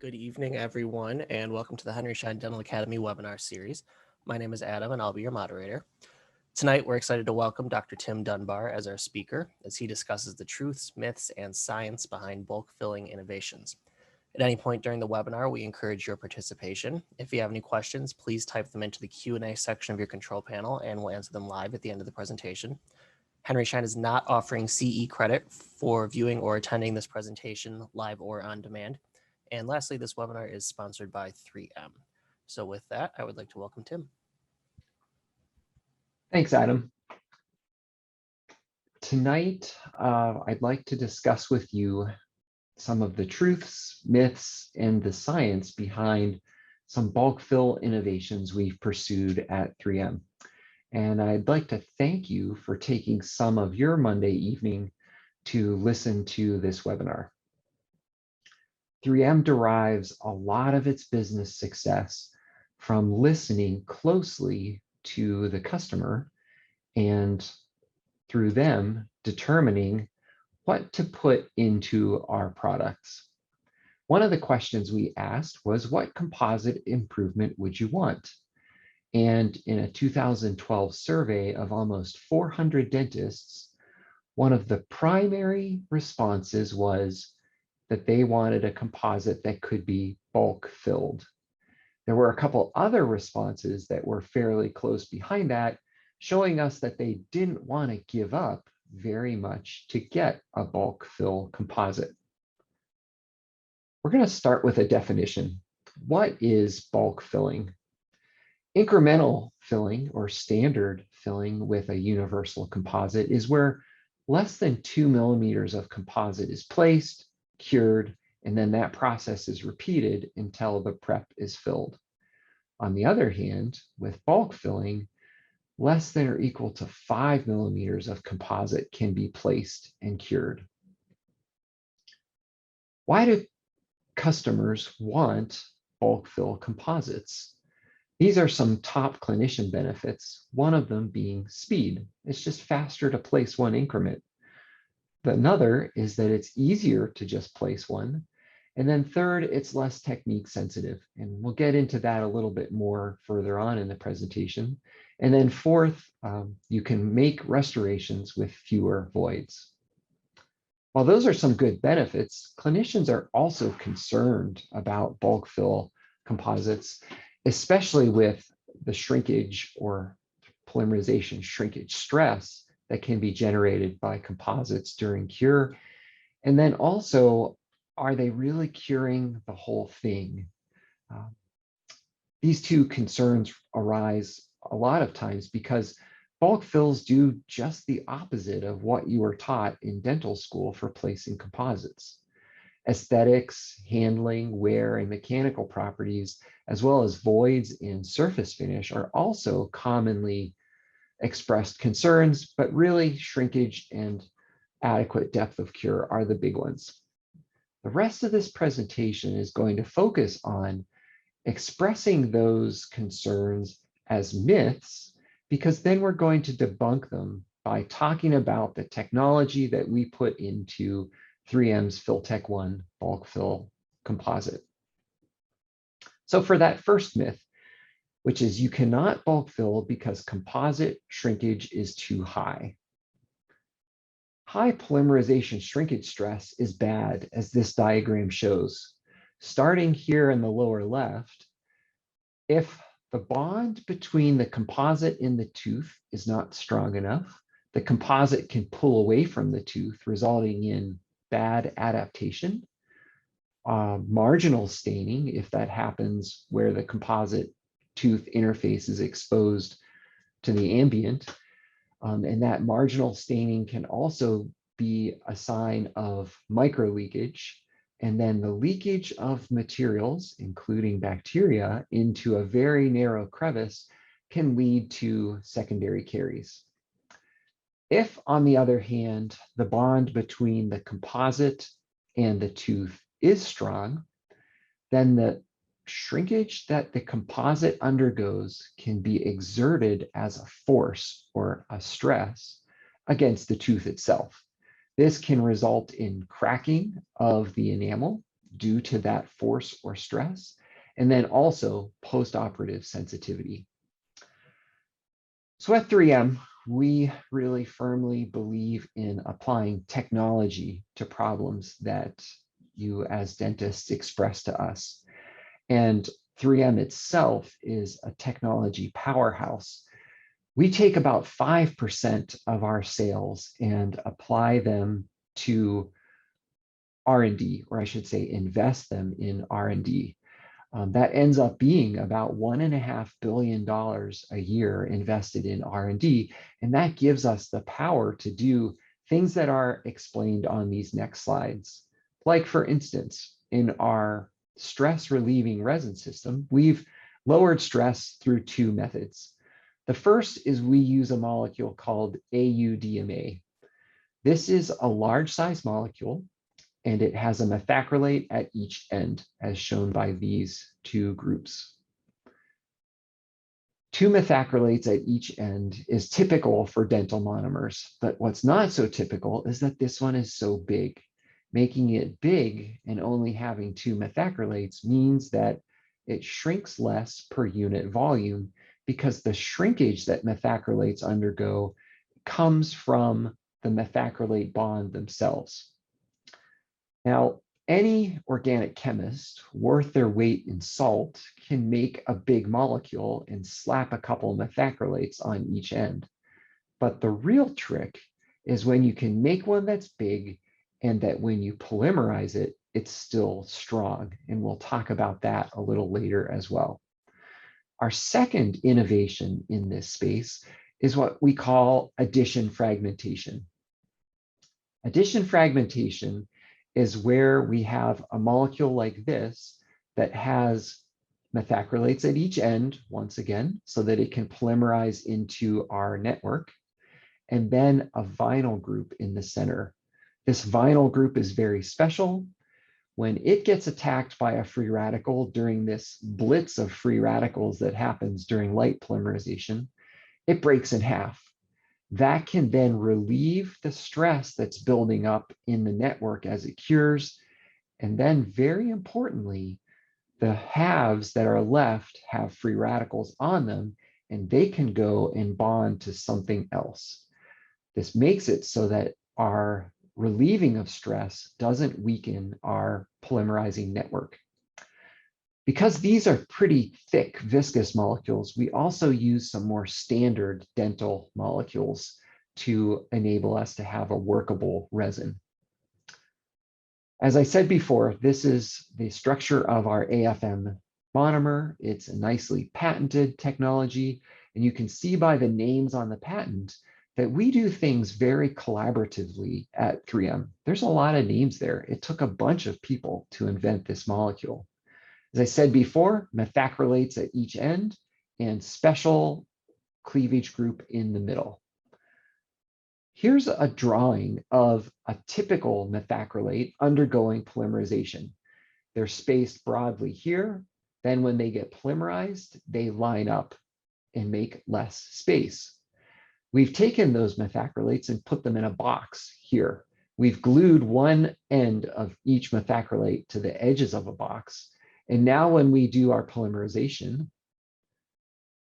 Good evening, everyone, and welcome to the Henry Schein Dental Academy webinar series. My name is Adam, and I'll be your moderator. Tonight, we're excited to welcome Dr. Tim Dunbar as our speaker, as he discusses the truths, myths, and science behind bulk filling innovations. At any point during the webinar, we encourage your participation. If you have any questions, please type them into the Q&A section of your control panel, and we'll answer them live at the end of the presentation. Henry Schein is not offering CE credit for viewing or attending this presentation live or on demand. And lastly, this webinar is sponsored by 3M. So with that, I would like to welcome Tim. Thanks, Adam. Tonight, I'd like to discuss with you some of the truths, myths, and the science behind some bulk fill innovations we've pursued at 3M. And I'd like to thank you for taking some of your Monday evening to listen to this webinar. 3M derives a lot of its business success from listening closely to the customer and through them determining what to put into our products. One of the questions we asked was, what composite improvement would you want? And in a 2012 survey of almost 400 dentists, one of the primary responses was that they wanted a composite that could be bulk filled. There were a couple other responses that were fairly close behind that, showing us that they didn't want to give up very much to get a bulk fill composite. We're going to start with a definition. What is bulk filling? Incremental filling, or standard filling with a universal composite, is where less than 2 millimeters of composite is placed, cured, and then that process is repeated until the prep is filled. On the other hand, with bulk filling, less than or equal to 5 millimeters of composite can be placed and cured. Why do customers want bulk fill composites? These are some top clinician benefits, one of them being speed. It's just faster to place one increment. Another is that it's easier to just place one. And then third, it's less technique sensitive. And we'll get into that a little bit more further on in the presentation. And then fourth, you can make restorations with fewer voids. While those are some good benefits, clinicians are also concerned about bulk fill composites, especially with the shrinkage or polymerization shrinkage stress that can be generated by composites during cure. And then also, are they really curing the whole thing? These two concerns arise a lot of times because bulk fills do just the opposite of what you were taught in dental school for placing composites. Aesthetics, handling, wear, and mechanical properties, as well as voids in surface finish, are also commonly expressed concerns, but really shrinkage and adequate depth of cure are the big ones. The rest of this presentation is going to focus on expressing those concerns as myths, because then we're going to debunk them by talking about the technology that we put into 3M's Filtek 1 bulk fill composite. So for that first myth, which is you cannot bulk fill because composite shrinkage is too high. High polymerization shrinkage stress is bad, as this diagram shows. Starting here in the lower left, if the bond between the composite and the tooth is not strong enough, the composite can pull away from the tooth, resulting in bad adaptation, marginal staining, if that happens where the composite tooth interface is exposed to the ambient. And that marginal staining can also be a sign of micro leakage. And then the leakage of materials, including bacteria, into a very narrow crevice can lead to secondary caries. If, on the other hand, the bond between the composite and the tooth is strong, then the shrinkage that the composite undergoes can be exerted as a force or a stress against the tooth itself. This can result in cracking of the enamel due to that force or stress, and then also postoperative sensitivity. So at 3M, we really firmly believe in applying technology to problems that you as dentists express to us. And 3M itself is a technology powerhouse. We take about 5% of our sales and apply them to R&D, or I should say invest them in R&D. That ends up being about $1.5 billion a year invested in R&D, and that gives us the power to do things that are explained on these next slides. Like for instance, in our stress relieving resin system, we've lowered stress through two methods. The first is we use a molecule called AUDMA. This is a large size molecule, and it has a methacrylate at each end, as shown by these two groups. Two methacrylates at each end is typical for dental monomers, but what's not so typical is that this one is so big. Making it big and only having two methacrylates means that it shrinks less per unit volume, because the shrinkage that methacrylates undergo comes from the methacrylate bond themselves. Now, any organic chemist worth their weight in salt can make a big molecule and slap a couple of methacrylates on each end. But the real trick is when you can make one that's big and that when you polymerize it, it's still strong. And we'll talk about that a little later as well. Our second innovation in this space is what we call addition fragmentation. Addition fragmentation is where we have a molecule like this that has methacrylates at each end, once again, so that it can polymerize into our network, and then a vinyl group in the center. This vinyl group is very special. When it gets attacked by a free radical during this blitz of free radicals that happens during light polymerization, it breaks in half. That can then relieve the stress that's building up in the network as it cures. And then very importantly, the halves that are left have free radicals on them, and they can go and bond to something else. This makes it so that our relieving of stress doesn't weaken our polymerizing network. Because these are pretty thick viscous molecules, we also use some more standard dental molecules to enable us to have a workable resin. As I said before, this is the structure of our AFM monomer. It's a nicely patented technology, and you can see by the names on the patent that we do things very collaboratively at 3M. There's a lot of names there. It took a bunch of people to invent this molecule. As I said before, methacrylates at each end and special cleavage group in the middle. Here's a drawing of a typical methacrylate undergoing polymerization. They're spaced broadly here. Then when they get polymerized, they line up and make less space. We've taken those methacrylates and put them in a box here. We've glued one end of each methacrylate to the edges of a box. And now when we do our polymerization,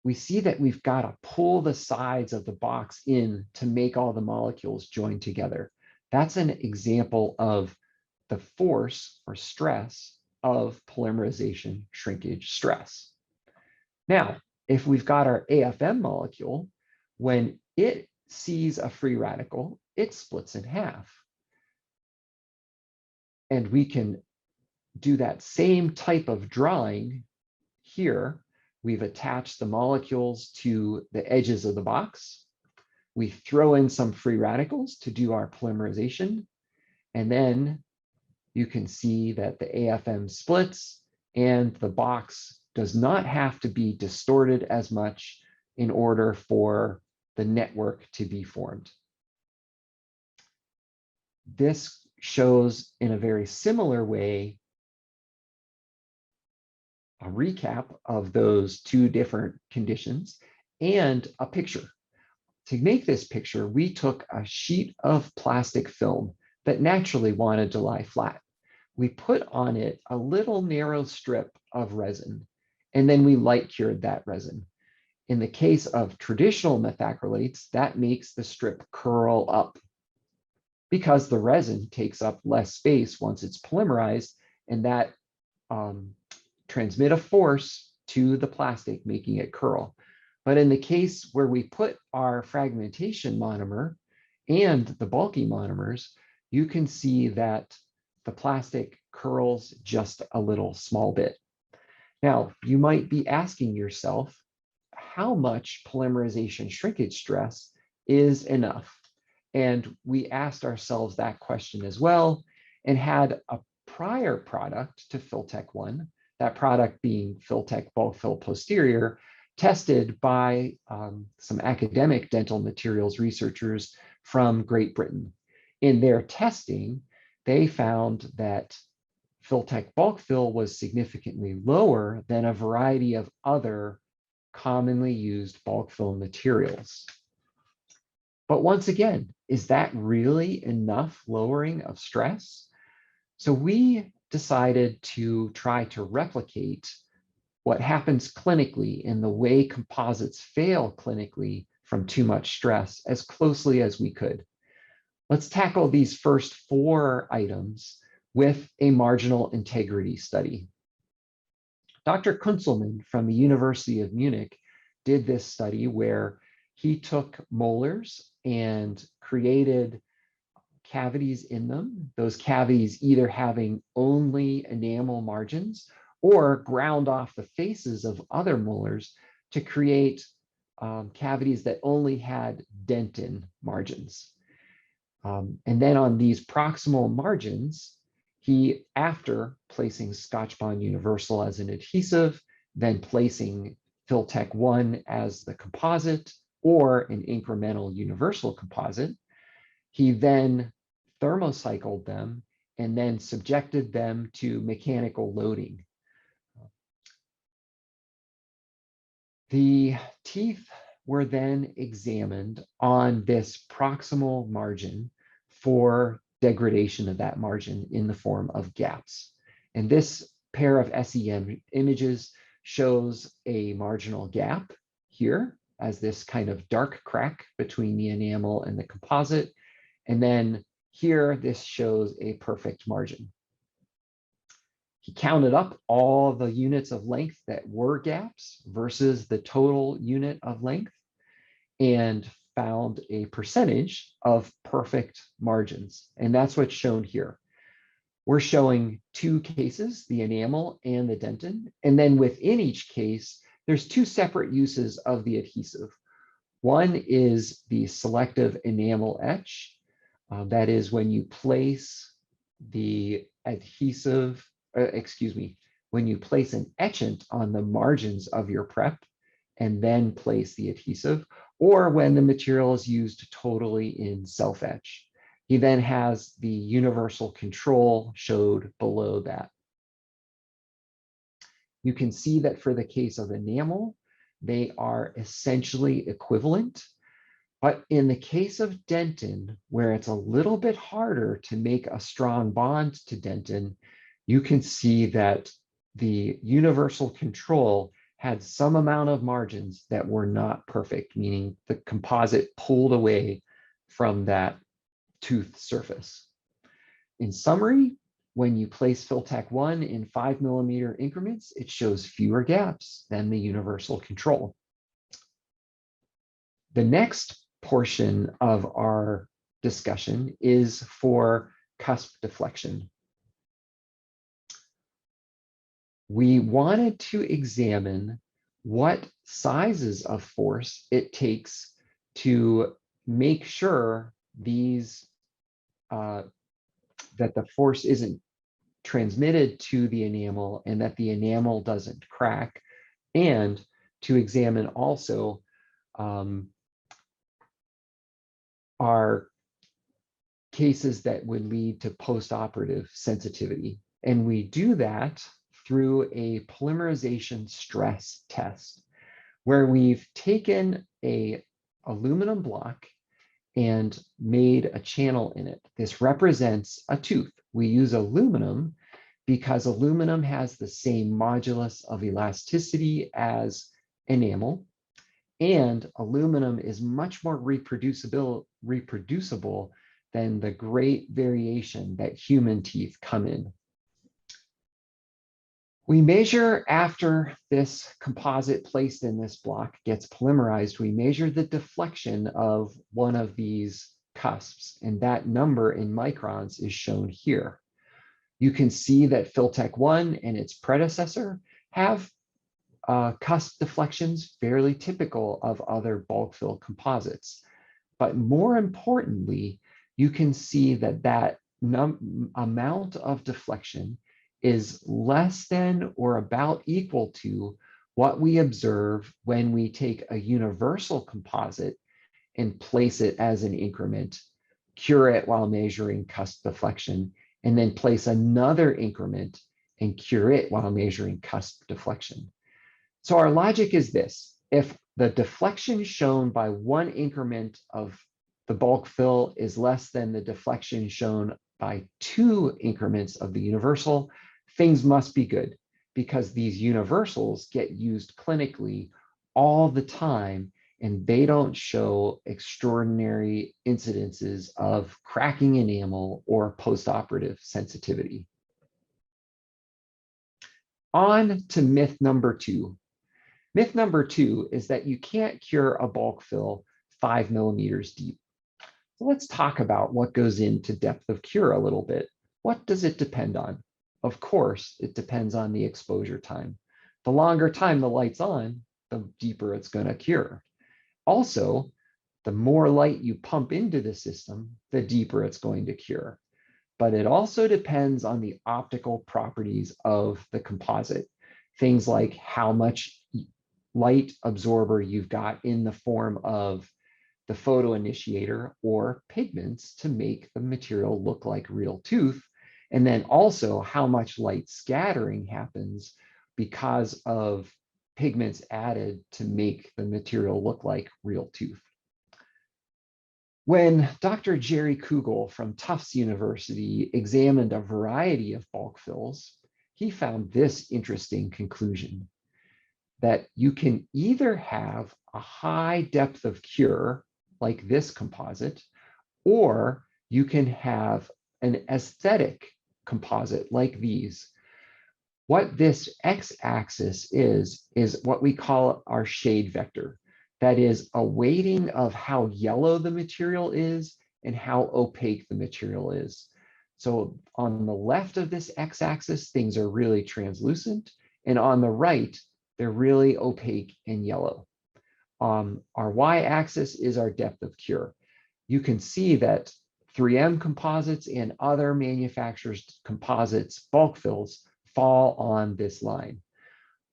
we see that we've got to pull the sides of the box in to make all the molecules join together. That's an example of the force or stress of polymerization shrinkage stress. Now, if we've got our AFM molecule, when it sees a free radical, it splits in half. And we can do that same type of drawing here. We've attached the molecules to the edges of the box. We throw in some free radicals to do our polymerization. And then you can see that the AFM splits and the box does not have to be distorted as much in order for the network to be formed. This shows in a very similar way a recap of those two different conditions and a picture. To make this picture, we took a sheet of plastic film that naturally wanted to lie flat. we put on it a little narrow strip of resin, and then we light cured that resin. In the case of traditional methacrylates, that makes the strip curl up because the resin takes up less space once it's polymerized, and that transmit a force to the plastic, making it curl. But in the case where we put our fragmentation monomer and the bulky monomers, you can see that the plastic curls just a little small bit. Now, you might be asking yourself, how much polymerization shrinkage stress is enough? And we asked ourselves that question as well, and had a prior product to Filtek 1, that product being Filtek bulk fill posterior, tested by some academic dental materials researchers from Great Britain. In their testing, they found that Filtek bulk fill was significantly lower than a variety of other commonly used bulk fill materials. But once again, is that really enough lowering of stress? So we decided to try to replicate what happens clinically in the way composites fail clinically from too much stress as closely as we could. Let's tackle these first 4 items with a marginal integrity study. Dr. Kunzelmann from the University of Munich did this study where he took molars and created cavities in them, those cavities either having only enamel margins or ground off the faces of other molars to create cavities that only had dentin margins. And then on these proximal margins, he, after placing Scotch Bond Universal as an adhesive, then placing Filtek 1 as the composite or an incremental universal composite, he then thermocycled them and then subjected them to mechanical loading. The teeth were then examined on this proximal margin for degradation of that margin in the form of gaps. And this pair of SEM images shows a marginal gap here as this kind of dark crack between the enamel and the composite. And then here, this shows a perfect margin. He counted up all the units of length that were gaps versus the total unit of length and found a percentage of perfect margins. And that's what's shown here. We're showing 2 cases, the enamel and the dentin. And then within each case, there's 2 separate uses of the adhesive. One is the selective enamel etch. That is when you place the adhesive, when you place an etchant on the margins of your prep and then place the adhesive, or when the material is used totally in self-etch. He then has the universal control showed below that. You can see that for the case of enamel, they are essentially equivalent. But in the case of dentin, where it's a little bit harder to make a strong bond to dentin, you can see that the universal control had some amount of margins that were not perfect, meaning the composite pulled away from that tooth surface. In summary, when you place Filtek 1 in 5mm increments, it shows fewer gaps than the universal control. The next portion of our discussion is for cusp deflection. We wanted to examine what sizes of force it takes to make sure these that the force isn't transmitted to the enamel and that the enamel doesn't crack, and to examine also are cases that would lead to postoperative sensitivity. And we do that through a polymerization stress test, where we've taken an aluminum block and made a channel in it. This represents a tooth. We use aluminum because aluminum has the same modulus of elasticity as enamel, and aluminum is much more reproducible than the great variation that human teeth come in. We measure after this composite placed in this block gets polymerized, we measure the deflection of one of these cusps, and that number in microns is shown here. You can see that Filtek 1 and its predecessor have cusp deflections fairly typical of other bulk fill composites. But more importantly, you can see that that amount of deflection is less than or about equal to what we observe when we take a universal composite and place it as an increment, cure it while measuring cusp deflection, and then place another increment and cure it while measuring cusp deflection. So our logic is this: if the deflection shown by one increment of the bulk fill is less than the deflection shown by two increments of the universal, things must be good, because these universals get used clinically all the time, and they don't show extraordinary incidences of cracking enamel or postoperative sensitivity. On to myth number 2. Myth number 2 is that you can't cure a bulk fill 5 millimeters deep. So let's talk about what goes into depth of cure a little bit. What does it depend on? Of course, it depends on the exposure time. The longer time the light's on, the deeper it's going to cure. Also, the more light you pump into the system, the deeper it's going to cure. But it also depends on the optical properties of the composite. Things like how much light absorber you've got in the form of the photo initiator or pigments to make the material look like real tooth, and then also how much light scattering happens because of pigments added to make the material look like real tooth. When Dr. Jerry Kugel from Tufts University examined a variety of bulk fills, he found this interesting conclusion: that you can either have a high depth of cure, like this composite, or you can have an aesthetic composite like these. What this x-axis is what we call our shade vector. That is a weighting of how yellow the material is and how opaque the material is. So on the left of this x-axis, things are really translucent, and on the right, they're really opaque and yellow. Our y-axis is our depth of cure. You can see that 3M composites and other manufacturers' composites bulk fills fall on this line.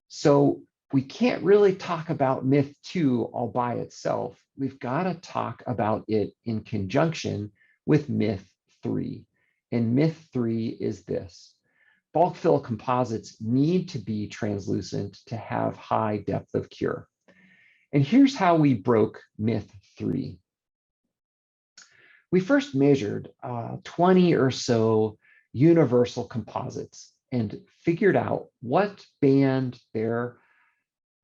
So we can't really talk about myth 2 all by itself. We've got to talk about it in conjunction with myth 3. And myth 3 is this: bulk fill composites need to be translucent to have high depth of cure. And here's how we broke myth 3. We first measured 20 or so universal composites and figured out what band their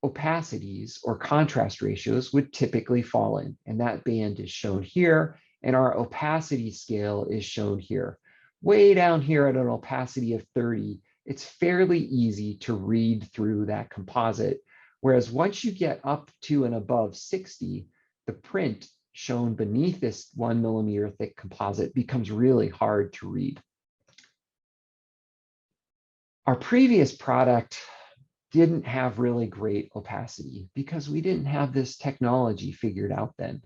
opacities or contrast ratios would typically fall in. And that band is shown here, and our opacity scale is shown here. Way down here at an opacity of 30, it's fairly easy to read through that composite. Whereas once you get up to and above 60, the print shown beneath this 1 millimeter thick composite becomes really hard to read. Our previous product didn't have really great opacity because we didn't have this technology figured out then.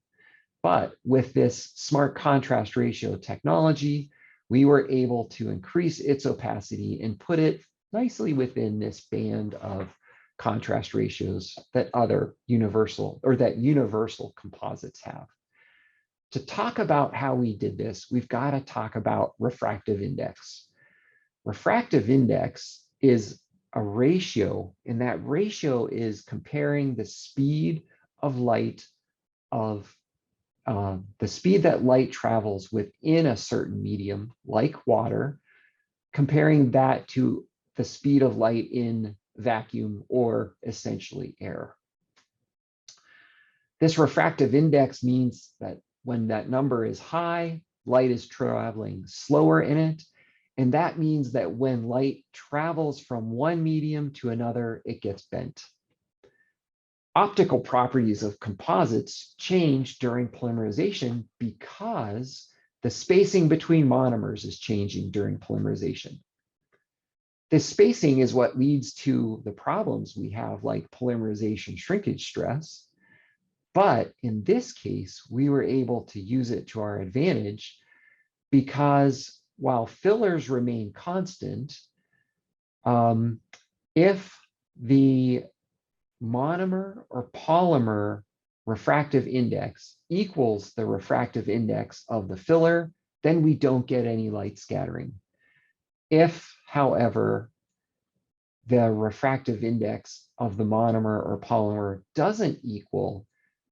But with this smart contrast ratio technology, we were able to increase its opacity and put it nicely within this band of contrast ratios that other universal composites have. To talk about how we did this, we've got to talk about refractive index. Refractive index is a ratio, and that ratio is comparing the speed of light the speed that light travels within a certain medium, like water, comparing that to the speed of light in vacuum or essentially air. This refractive index means that when that number is high, light is traveling slower in it. And that means that when light travels from one medium to another, it gets bent. Optical properties of composites change during polymerization because the spacing between monomers is changing during polymerization. This spacing is what leads to the problems we have, like polymerization shrinkage stress. But in this case, we were able to use it to our advantage because while fillers remain constant, if the monomer or polymer refractive index equals the refractive index of the filler, then we don't get any light scattering. If, however, the refractive index of the monomer or polymer doesn't equal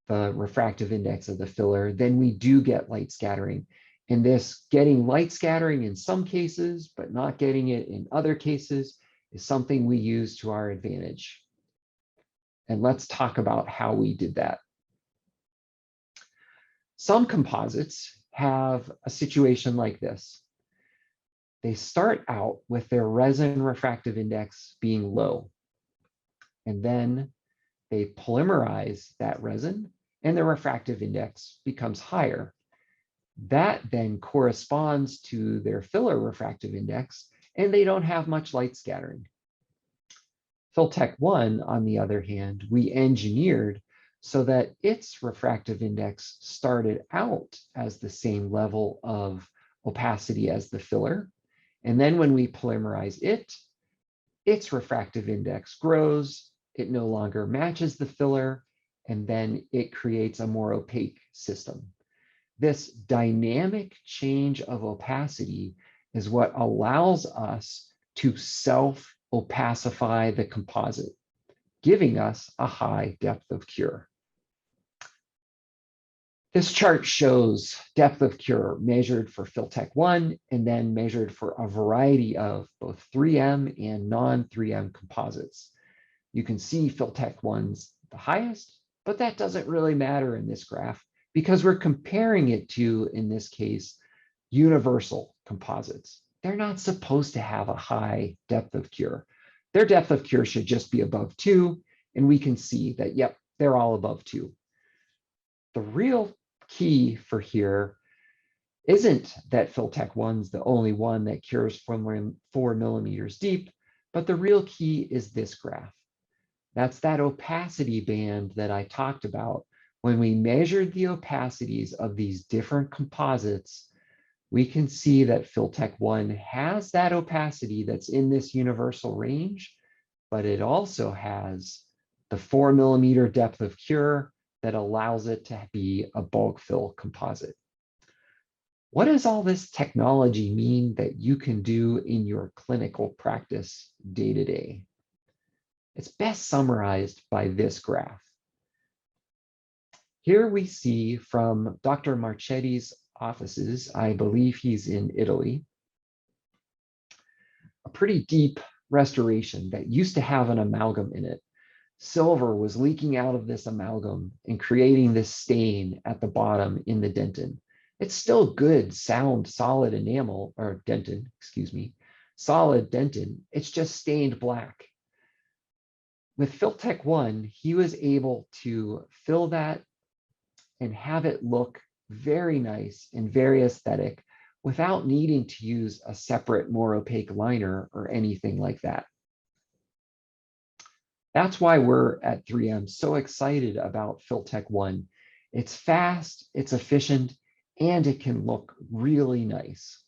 the refractive index of the filler, then we do get light scattering. And this getting light scattering in some cases, but not getting it in other cases, is something we use to our advantage. And let's talk about how we did that. Some composites have a situation like this. They start out with their resin refractive index being low, and then they polymerize that resin and the refractive index becomes higher. That then corresponds to their filler refractive index, and they don't have much light scattering. Filtek 1, on the other hand, we engineered so that its refractive index started out as the same level of opacity as the filler. And then when we polymerize it, its refractive index grows, it no longer matches the filler, and then it creates a more opaque system. This dynamic change of opacity is what allows us to self-opacify the composite, giving us a high depth of cure. This chart shows depth of cure measured for Filtek 1 and then measured for a variety of both 3M and non-3M composites. You can see Filtek 1's the highest, but that doesn't really matter in this graph because we're comparing it to, in this case, universal composites. They're not supposed to have a high depth of cure. Their depth of cure should just be above 2, and we can see that, yep, they're all above 2. The real key for here isn't that Filtek 1's the only one that cures from 4 millimeters deep, but the real key is this graph. That's that opacity band that I talked about. When we measured the opacities of these different composites, we can see that Filtek 1 has that opacity that's in this universal range, but it also has the 4 millimeter depth of cure that allows it to be a bulk fill composite. What does all this technology mean that you can do in your clinical practice day to day? It's best summarized by this graph. Here we see from Dr. Marchetti's offices, I believe he's in Italy, a pretty deep restoration that used to have an amalgam in it. Silver was leaking out of this amalgam and creating this stain at the bottom in the dentin. It's still good, sound, solid enamel, or dentin, excuse me, solid dentin. It's just stained black. With Filtek 1, he was able to fill that and have it look very nice and very aesthetic without needing to use a separate, more opaque liner or anything like that. That's why we're at 3M so excited about Filtek 1. It's fast, it's efficient, and it can look really nice.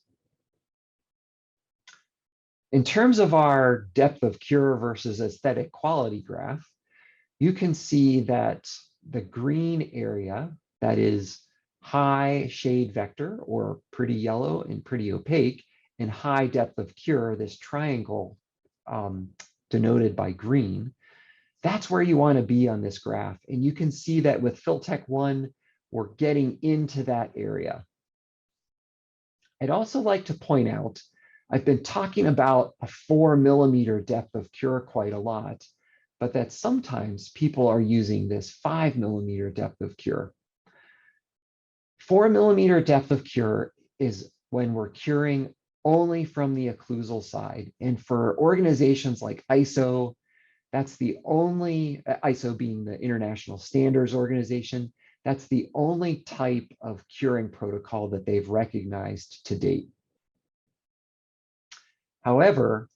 In terms of our depth of cure versus aesthetic quality graph, you can see that the green area, that is high shade vector or pretty yellow and pretty opaque, and high depth of cure, this triangle denoted by green, that's where you want to be on this graph. And you can see that with Filtek 1, we're getting into that area. I'd also like to point out I've been talking about a 4 millimeter depth of cure quite a lot, but that sometimes people are using this 5 millimeter depth of cure. 4 millimeter depth of cure is when we're curing only from the occlusal side. And for organizations like ISO, that's the only, ISO being the International Standards Organization, that's the only type of curing protocol that they've recognized to date. However,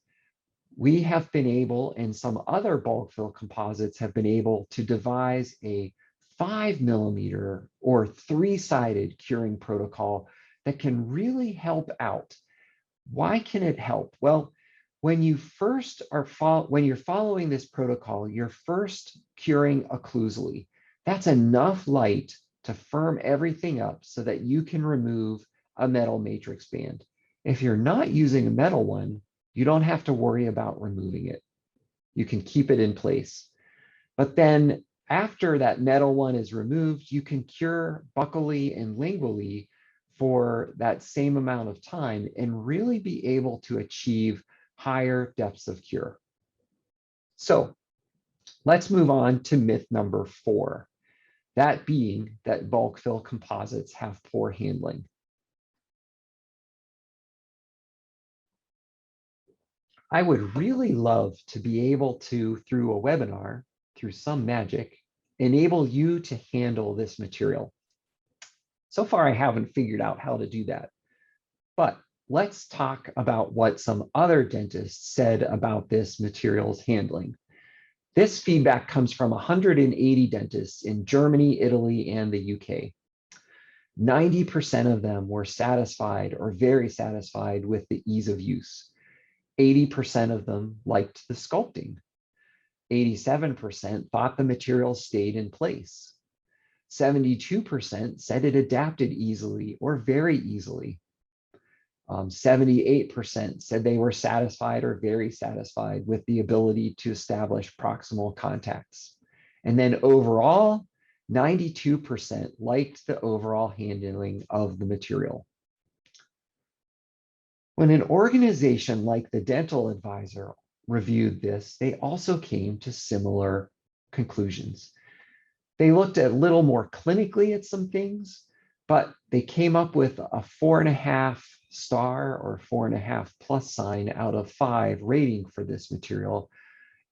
we have been able, and some other bulk fill composites have been able to devise a 5 millimeter or 3-sided curing protocol that can really help out. Why can it help? Well, when you first are when you're following this protocol, you're first curing occlusally. That's enough light to firm everything up so that you can remove a metal matrix band. If you're not using a metal one, you don't have to worry about removing it. You can keep it in place. But then after that metal one is removed, you can cure buccally and lingually for that same amount of time and really be able to achieve higher depths of cure. So let's move on to myth number 4, that being that bulk fill composites have poor handling. I would really love to be able to, through a webinar, through some magic, enable you to handle this material. So far, I haven't figured out how to do that. But let's talk about what some other dentists said about this material's handling. This feedback comes from 180 dentists in Germany, Italy, and the UK. 90% of them were satisfied or very satisfied with the ease of use. 80% of them liked the sculpting. 87% thought the material stayed in place. 72% said it adapted easily or very easily. 78% said they were satisfied or very satisfied with the ability to establish proximal contacts. And then overall, 92% liked the overall handling of the material. When an organization like the Dental Advisor reviewed this, they also came to similar conclusions. They looked a little more clinically at some things, but they came up with a 4.5 star or 4.5 plus sign out of 5 rating for this material,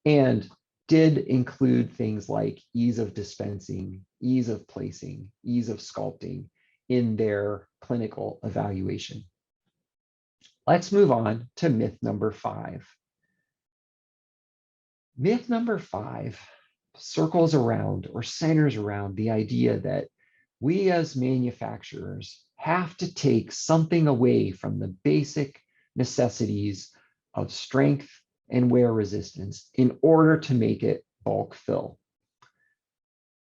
and did include things like ease of dispensing, ease of placing, ease of sculpting in their clinical evaluation. Let's move on to myth number 5. Myth number 5 circles around or centers around the idea that we as manufacturers have to take something away from the basic necessities of strength and wear resistance in order to make it bulk fill.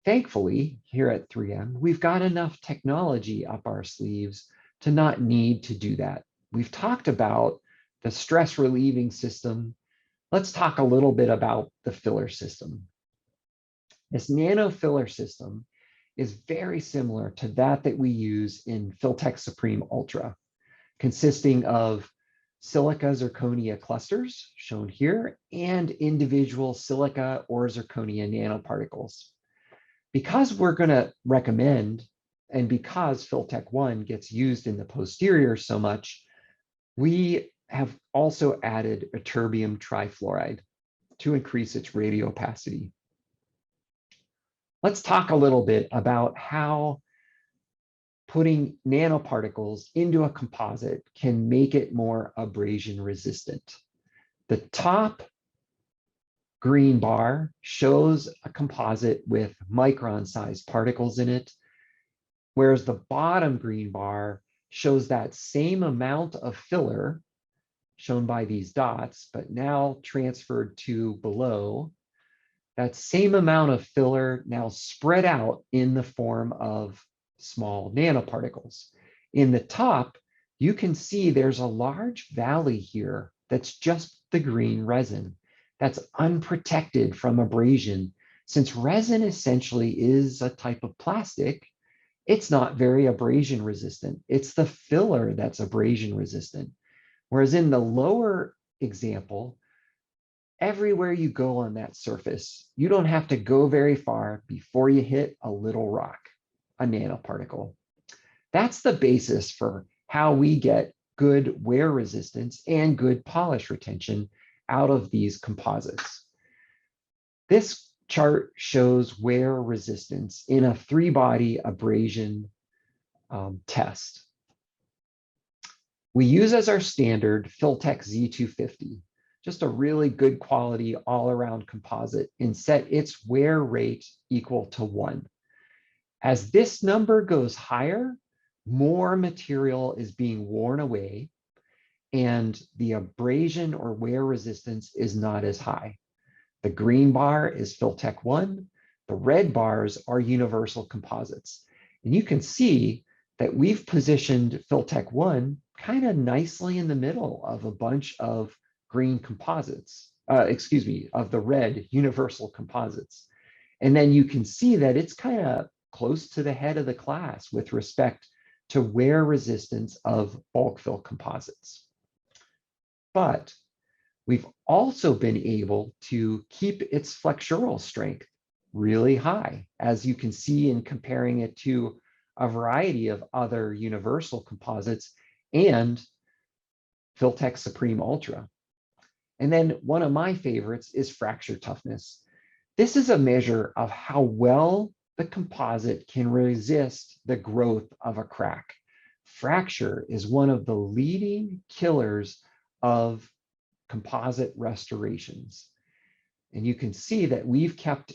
Thankfully, here at 3M, we've got enough technology up our sleeves to not need to do that. We've talked about the stress relieving system. Let's talk a little bit about the filler system. This nano filler system is very similar to that we use in Filtek Supreme Ultra, consisting of silica zirconia clusters, shown here, and individual silica or zirconia nanoparticles. Because we're going to recommend, and because Filtek 1 gets used in the posterior so much, we have also added ytterbium trifluoride to increase its radiopacity. Let's talk a little bit about how putting nanoparticles into a composite can make it more abrasion resistant. The top green bar shows a composite with micron-sized particles in it, whereas the bottom green bar shows that same amount of filler shown by these dots, but now transferred to below. That same amount of filler now spread out in the form of small nanoparticles. In the top, you can see there's a large valley here that's just the green resin. That's unprotected from abrasion. Since resin essentially is a type of plastic, it's not very abrasion resistant. It's the filler that's abrasion resistant. Whereas in the lower example, everywhere you go on that surface, you don't have to go very far before you hit a little rock, a nanoparticle. That's the basis for how we get good wear resistance and good polish retention out of these composites. This chart shows wear resistance in a 3-body abrasion test. We use as our standard Filtek Z250, just a really good quality all-around composite, and set its wear rate equal to 1. As this number goes higher, more material is being worn away, and the abrasion or wear resistance is not as high. The green bar is Filtek 1. The red bars are universal composites. And you can see that we've positioned Filtek 1 kind of nicely in the middle of a bunch of green composites, of the red universal composites. And then you can see that it's kind of close to the head of the class with respect to wear resistance of bulk fill composites. But we've also been able to keep its flexural strength really high, as you can see in comparing it to a variety of other universal composites and Filtek Supreme Ultra. And then one of my favorites is fracture toughness. This is a measure of how well the composite can resist the growth of a crack. Fracture is one of the leading killers of composite restorations. And you can see that we've kept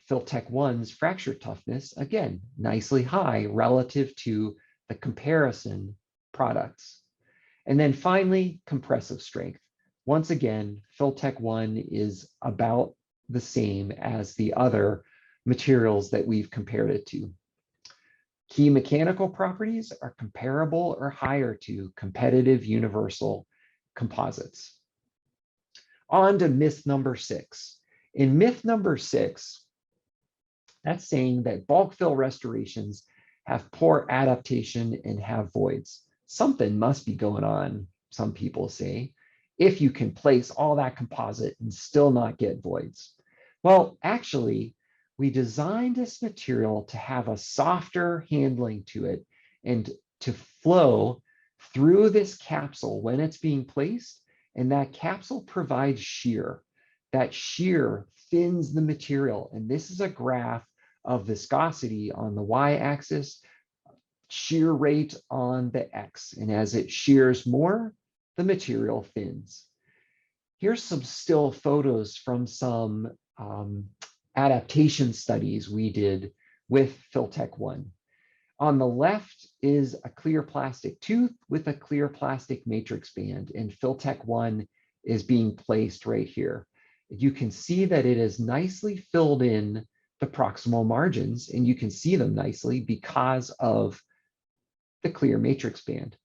Filtek 1's fracture toughness, again, nicely high relative to the comparison products. And then finally, compressive strength. Once again, Filtek 1 is about the same as the other materials that we've compared it to. Key mechanical properties are comparable or higher to competitive universal composites. On to myth number 6. In myth number 6, that's saying that bulk fill restorations have poor adaptation and have voids. Something must be going on, some people say, if you can place all that composite and still not get voids. Well, actually, we designed this material to have a softer handling to it and to flow through this capsule when it's being placed, and that capsule provides shear. That shear thins the material, and this is a graph of viscosity on the y-axis, shear rate on the x, and as it shears more, the material thins. Here's some still photos from some adaptation studies we did with Filtek 1. On the left is a clear plastic tooth with a clear plastic matrix band, and Filtek 1 is being placed right here. You can see that it is nicely filled in the proximal margins, and you can see them nicely because of the clear matrix band.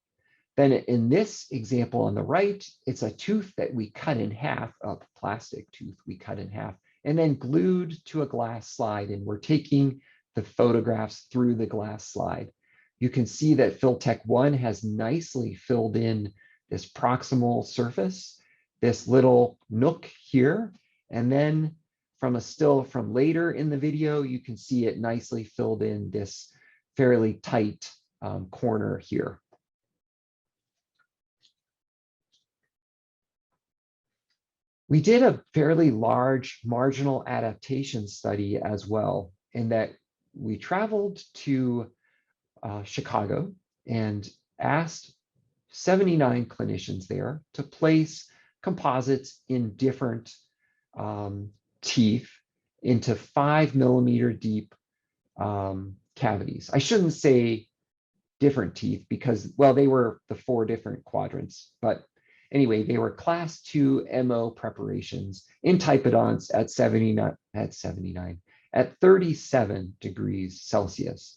Then in this example on the right, it's a tooth that we cut in half, a plastic tooth we cut in half, and then glued to a glass slide, and we're taking the photographs through the glass slide. You can see that Filtek 1 has nicely filled in this proximal surface, this little nook here, and then from a still from later in the video, you can see it nicely filled in this fairly tight corner here. We did a fairly large marginal adaptation study as well, in that we traveled to Chicago and asked 79 clinicians there to place composites in different teeth into 5 millimeter deep cavities. I shouldn't say different teeth because, well, they were the 4 different quadrants, but anyway, they were class 2 MO preparations in typodonts at 37 degrees Celsius.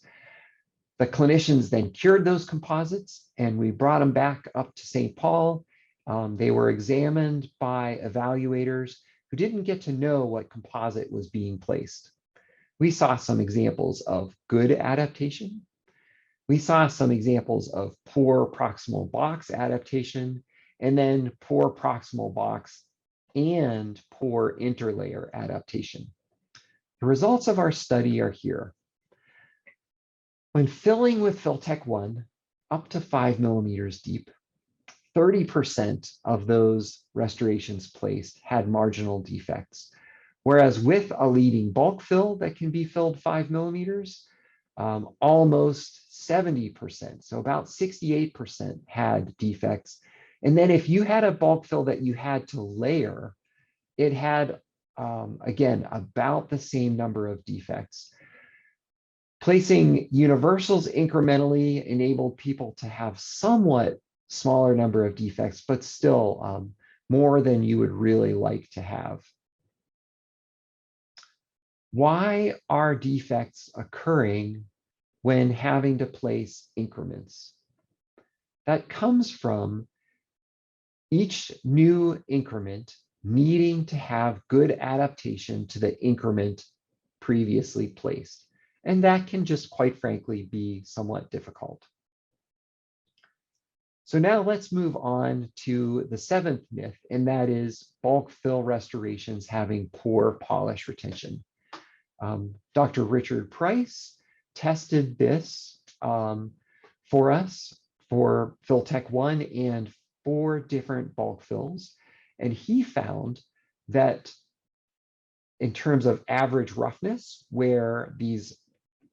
The clinicians then cured those composites, and we brought them back up to St. Paul. They were examined by evaluators who didn't get to know what composite was being placed. We saw some examples of good adaptation. We saw some examples of poor proximal box adaptation, and then poor proximal box and poor interlayer adaptation. The results of our study are here. When filling with Filtek 1 up to 5 millimeters deep, 30% of those restorations placed had marginal defects. Whereas with a leading bulk fill that can be filled 5 millimeters, almost 70%, so about 68% had defects. And then if you had a bulk fill that you had to layer, it had, again, about the same number of defects. Placing universals incrementally enabled people to have somewhat smaller number of defects, but still more than you would really like to have. Why are defects occurring when having to place increments? That comes from each new increment needing to have good adaptation to the increment previously placed. And that can just, quite frankly, be somewhat difficult. So now let's move on to the seventh myth, and that is bulk fill restorations having poor polish retention. Dr. Richard Price tested this for us for Filtek 1 and 4 different bulk fills. And he found that in terms of average roughness, where these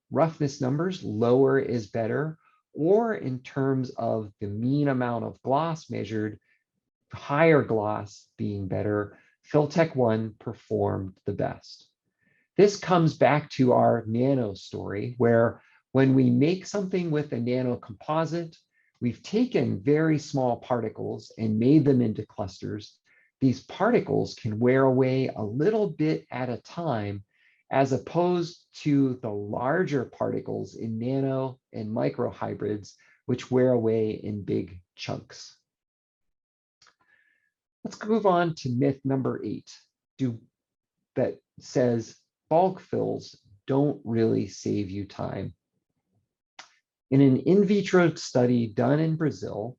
roughness numbers, lower is better, or in terms of the mean amount of gloss measured, higher gloss being better, Filtek 1 performed the best. This comes back to our nano story, where when we make something with a nano composite, we've taken very small particles and made them into clusters. These particles can wear away a little bit at a time, as opposed to the larger particles in nano and micro hybrids, which wear away in big chunks. Let's move on to myth number 8, that says bulk fills don't really save you time. In an in vitro study done in Brazil,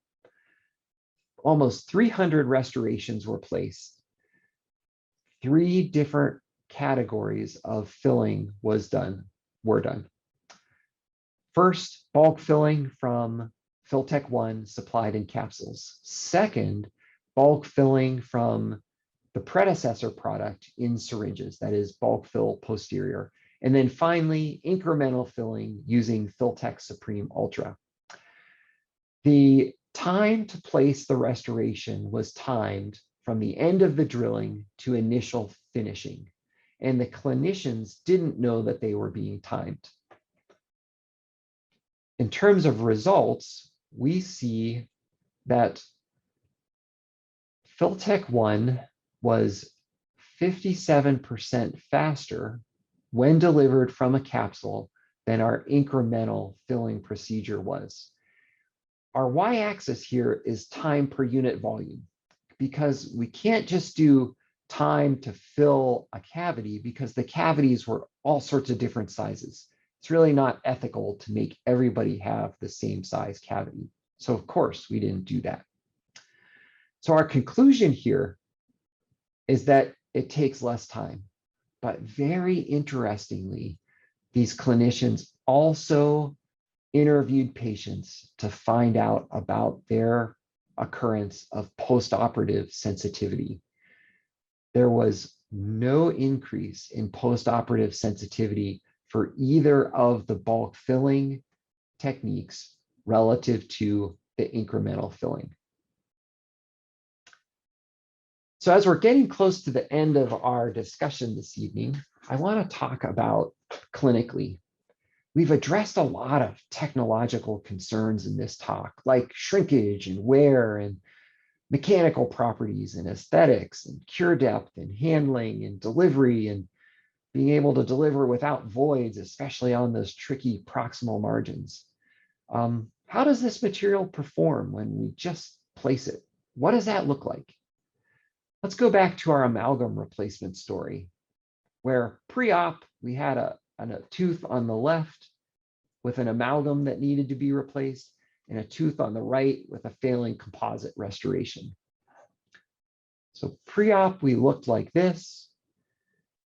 almost 300 restorations were placed. 3 different categories of filling were done. First, bulk filling from Filtek 1 supplied in capsules. Second, bulk filling from the predecessor product in syringes, that is bulk fill posterior. And then finally, incremental filling using Filtek Supreme Ultra. The time to place the restoration was timed from the end of the drilling to initial finishing, and the clinicians didn't know that they were being timed. In terms of results, we see that Filtek 1 was 57% faster when delivered from a capsule than our incremental filling procedure was. Our y-axis here is time per unit volume, because we can't just do time to fill a cavity, because the cavities were all sorts of different sizes. It's really not ethical to make everybody have the same size cavity. So of course, we didn't do that. So our conclusion here is that it takes less time. But very interestingly, these clinicians also interviewed patients to find out about their occurrence of postoperative sensitivity. There was no increase in postoperative sensitivity for either of the bulk filling techniques relative to the incremental filling. So as we're getting close to the end of our discussion this evening, I want to talk about clinically. We've addressed a lot of technological concerns in this talk, like shrinkage and wear and mechanical properties and aesthetics and cure depth and handling and delivery and being able to deliver without voids, especially on those tricky proximal margins. How does this material perform when we just place it? What does that look like? Let's go back to our amalgam replacement story, where pre-op, we had a tooth on the left with an amalgam that needed to be replaced. and a tooth on the right with a failing composite restoration. So pre-op, we looked like this.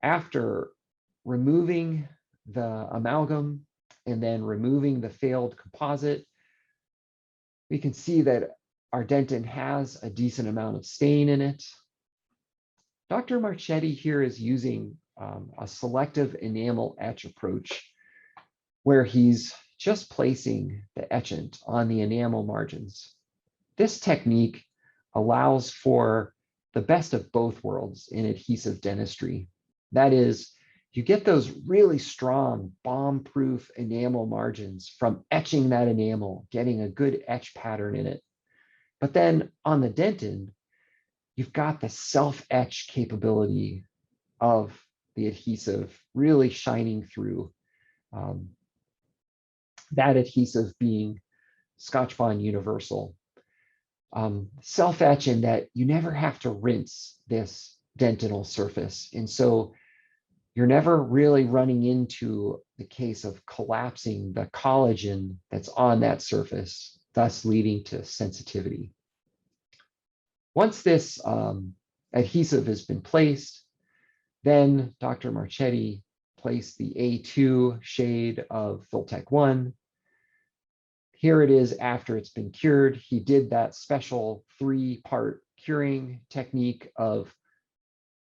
After removing the amalgam and then removing the failed composite, we can see that our dentin has a decent amount of stain in it. Dr. Marchetti here is using a selective enamel etch approach where he's just placing the etchant on the enamel margins. This technique allows for the best of both worlds in adhesive dentistry. That is, you get those really strong bomb-proof enamel margins from etching that enamel, getting a good etch pattern in it. But then on the dentin, you've got the self-etch capability of the adhesive really shining through. That adhesive being Scotch Bond Universal. Self-etch in that you never have to rinse this dentinal surface. And so you're never really running into the case of collapsing the collagen that's on that surface, thus leading to sensitivity. Once this adhesive has been placed, then Dr. Marchetti placed the A2 shade of Filtek 1. Here it is after it's been cured. He did that special 3-part curing technique of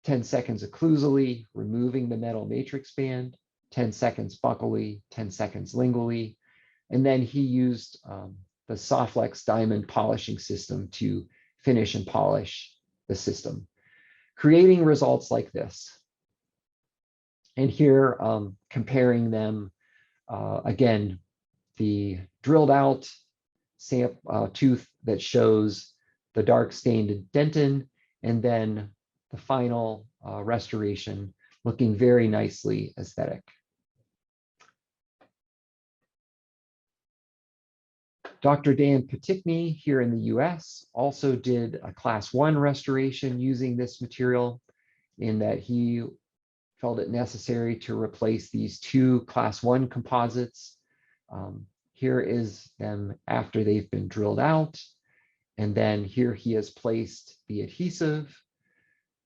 10 seconds occlusally, removing the metal matrix band, 10 seconds buccally, 10 seconds lingually. And then he used the Softlex diamond polishing system to finish and polish the system, creating results like this. And here, comparing them, again, the drilled out tooth that shows the dark stained dentin, and then the final restoration looking very nicely aesthetic. Dr. Dan Patikny here in the US also did a class 1 restoration using this material, in that he felt it necessary to replace these 2 class 1 composites. Here is them after they've been drilled out. And then here he has placed the adhesive.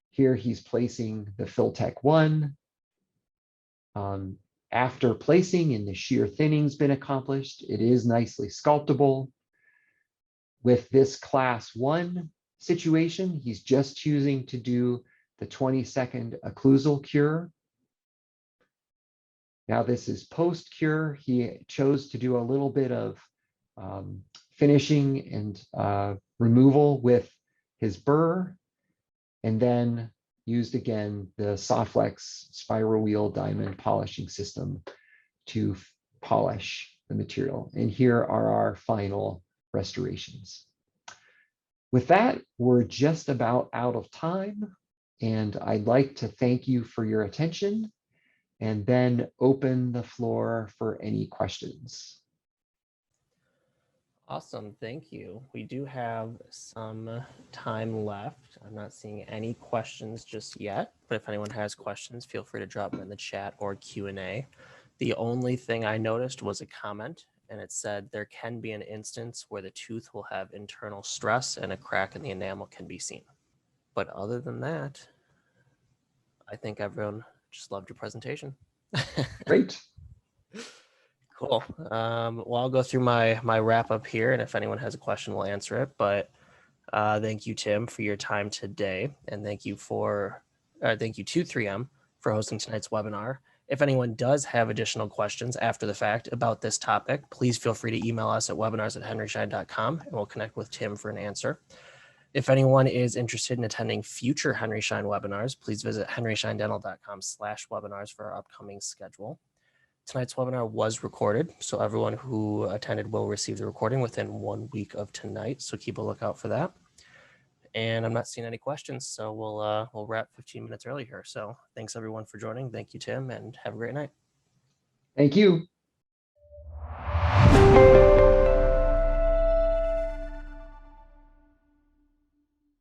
Here he's placing the Filtek 1. After placing and the shear thinning's been accomplished, it is nicely sculptable. With this class 1 situation, he's just choosing to do the 20-second occlusal cure. Now this is post-cure. He chose to do a little bit of finishing and removal with his burr, and then used again the Softlex spiral wheel diamond polishing system to polish the material. And here are our final restorations. With that, we're just about out of time, and I'd like to thank you for your attention and then open the floor for any questions. Awesome, thank you. We do have some time left. I'm not seeing any questions just yet, but if anyone has questions, feel free to drop them in the chat or Q&A. The only thing I noticed was a comment, and it said there can be an instance where the tooth will have internal stress and a crack in the enamel can be seen. But other than that, I think everyone just loved your presentation. Great. Cool. Well, I'll go through my wrap up here, and if anyone has a question, we'll answer it. But thank you, Tim, for your time today, and thank you to 3M for hosting tonight's webinar. If anyone does have additional questions after the fact about this topic, please feel free to email us at webinars@henryschein.com, and we'll connect with Tim for an answer. If anyone is interested in attending future Henry Schein webinars, please visit henryschein.com/webinars for our upcoming schedule. Tonight's webinar was recorded, so everyone who attended will receive the recording within 1 week of tonight, so keep a lookout for that. And I'm not seeing any questions, so we'll wrap 15 minutes early here. So thanks everyone for joining. Thank you, Tim, and have a great night. Thank you.